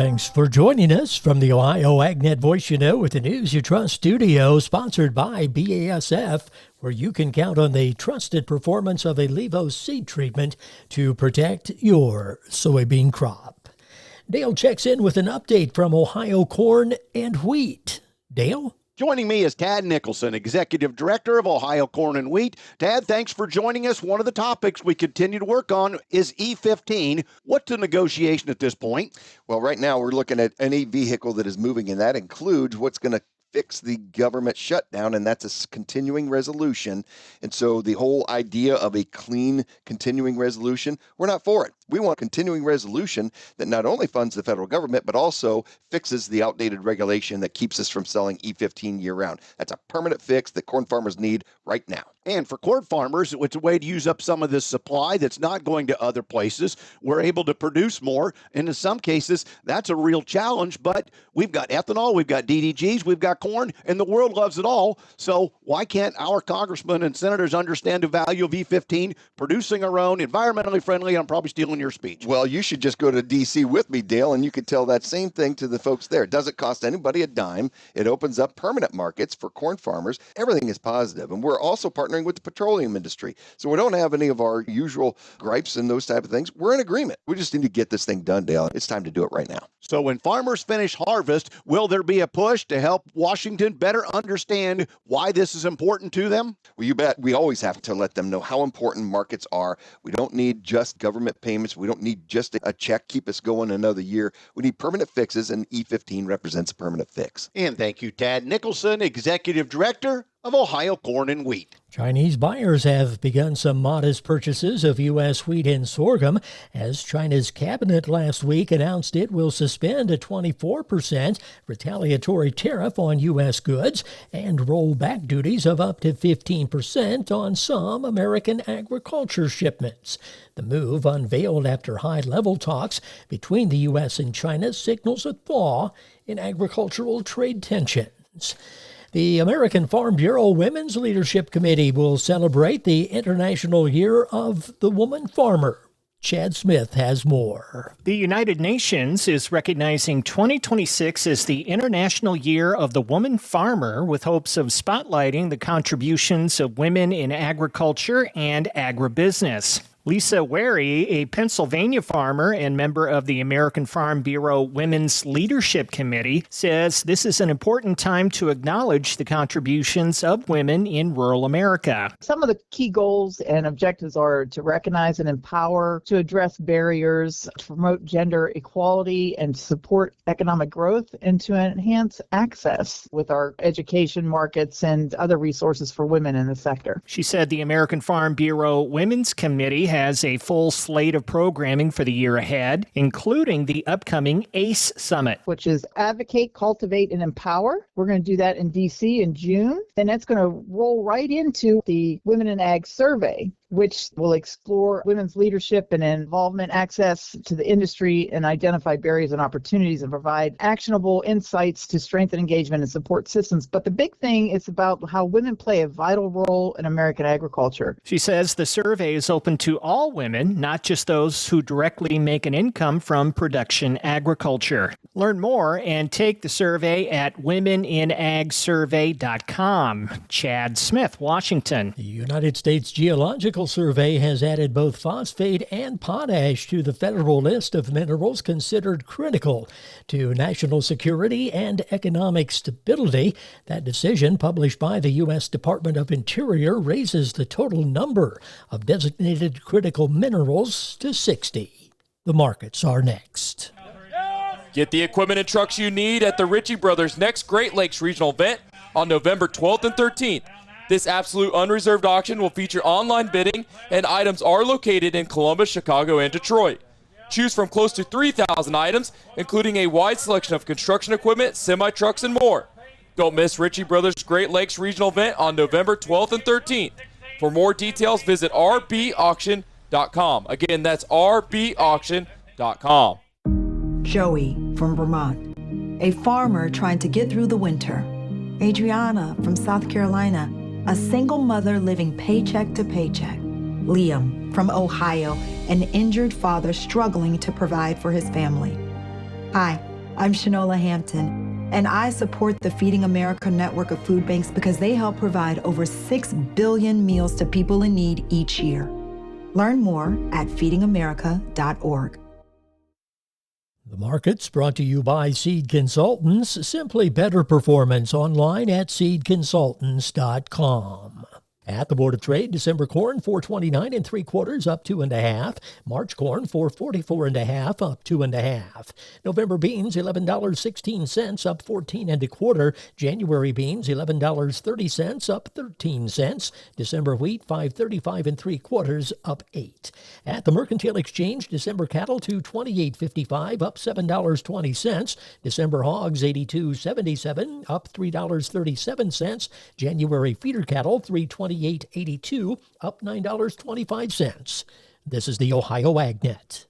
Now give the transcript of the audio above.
Thanks for joining us from the Ohio AgNet Voice You Know with the News You Trust studio, sponsored by BASF, where you can count on the trusted performance of a Levo seed treatment to protect your soybean crop. Dale checks in with an update from Ohio Corn and Wheat. Dale? Joining me is Tad Nicholson, Executive Director of Ohio Corn and Wheat. Tad, thanks for joining us. One of the topics we continue to work on is E15. What's the negotiation at this point? Well, right now we're looking at any vehicle that is moving, and that includes what's going to fix the government shutdown, and that's a continuing resolution. And so the whole idea of a clean continuing resolution, we're not for it. We want a continuing resolution that not only funds the federal government, but also fixes the outdated regulation that keeps us from selling E15 year-round. That's a permanent fix that corn farmers need right now. And for corn farmers, it's a way to use up some of this supply that's not going to other places. We're able to produce more, and in some cases, that's a real challenge. But we've got ethanol, we've got DDGs, we've got corn, and the world loves it all. So why can't our congressmen and senators understand the value of E15, producing our own, environmentally friendly? I'm probably stealing your speech. Well, you should just go to D.C. with me, Dale, and you could tell that same thing to the folks there. It doesn't cost anybody a dime. It opens up permanent markets for corn farmers. Everything is positive, and we're also partnering with the petroleum industry. So we don't have any of our usual gripes and those type of things. We're in agreement. We just need to get this thing done, Dale. It's time to do it right now. So when farmers finish harvest, will there be a push to help Washington better understand why this is important to them? Well, you bet. We always have to let them know how important markets are. We don't need just government payments. We don't need just a check, keep us going another year. We need permanent fixes, and E15 represents a permanent fix. And thank you, Tad Nicholson, Executive Director of Ohio Corn and Wheat. Chinese buyers have begun some modest purchases of U.S. wheat and sorghum as China's cabinet last week announced it will suspend a 24% retaliatory tariff on U.S. goods and roll back duties of up to 15% on some American agriculture shipments. The move, unveiled after high-level talks between the U.S. and China, signals a thaw in agricultural trade tensions. The American Farm Bureau Women's Leadership Committee will celebrate the International Year of the Woman Farmer. Chad Smith has more. The United Nations is recognizing 2026 as the International Year of the Woman Farmer, with hopes of spotlighting the contributions of women in agriculture and agribusiness. Lisa Wary, a Pennsylvania farmer and member of the American Farm Bureau Women's Leadership Committee, says this is an important time to acknowledge the contributions of women in rural America. Some of the key goals and objectives are to recognize and empower, to address barriers, to promote gender equality, and support economic growth, and to enhance access with our education markets and other resources for women in the sector. She said the American Farm Bureau Women's Committee has a full slate of programming for the year ahead, including the upcoming ACE Summit, which is Advocate, Cultivate, and Empower. We're going to do that in D.C. in June, and that's going to roll right into the Women in Ag Survey, which will explore women's leadership and involvement, access to the industry, and identify barriers and opportunities, and provide actionable insights to strengthen engagement and support systems. But the big thing is about how women play a vital role in American agriculture. She says the survey is open to all women, not just those who directly make an income from production agriculture. Learn more and take the survey at womeninagsurvey.com. Chad Smith, Washington. The United States Geological Survey has added both phosphate and potash to the federal list of minerals considered critical to national security and economic stability. That decision, published by the U.S. Department of Interior, raises the total number of designated critical minerals to 60. The markets are next. Get the equipment and trucks you need at the Ritchie Brothers' next Great Lakes Regional event on November 12th and 13th. This absolute unreserved auction will feature online bidding, and items are located in Columbus, Chicago, and Detroit. Choose from close to 3,000 items, including a wide selection of construction equipment, semi-trucks, and more. Don't miss Ritchie Brothers' Great Lakes Regional event on November 12th and 13th. For more details, visit rbauction.com. Again, that's rbauction.com. Joey from Vermont, a farmer trying to get through the winter. Adriana from South Carolina, a single mother living paycheck to paycheck. Liam from Ohio, an injured father struggling to provide for his family. Hi, I'm Shanola Hampton, and I support the Feeding America network of food banks because they help provide over 6 billion meals to people in need each year. Learn more at feedingamerica.org. The market's brought to you by Seed Consultants. Simply better performance online at seedconsultants.com. At the Board of Trade, December corn 4.29 3/4 up 2.5. March corn 4.44 1/2 up 2.5. November beans $11.16 up 14 1/4. January beans $11.30 up 13 cents. December wheat 5.35 3/4 up 8. At the Mercantile Exchange, December cattle $228.55 up $7.20. December hogs $82.77 up $3.37. January feeder cattle $328.82 up $9.25. This is the Ohio AgNet.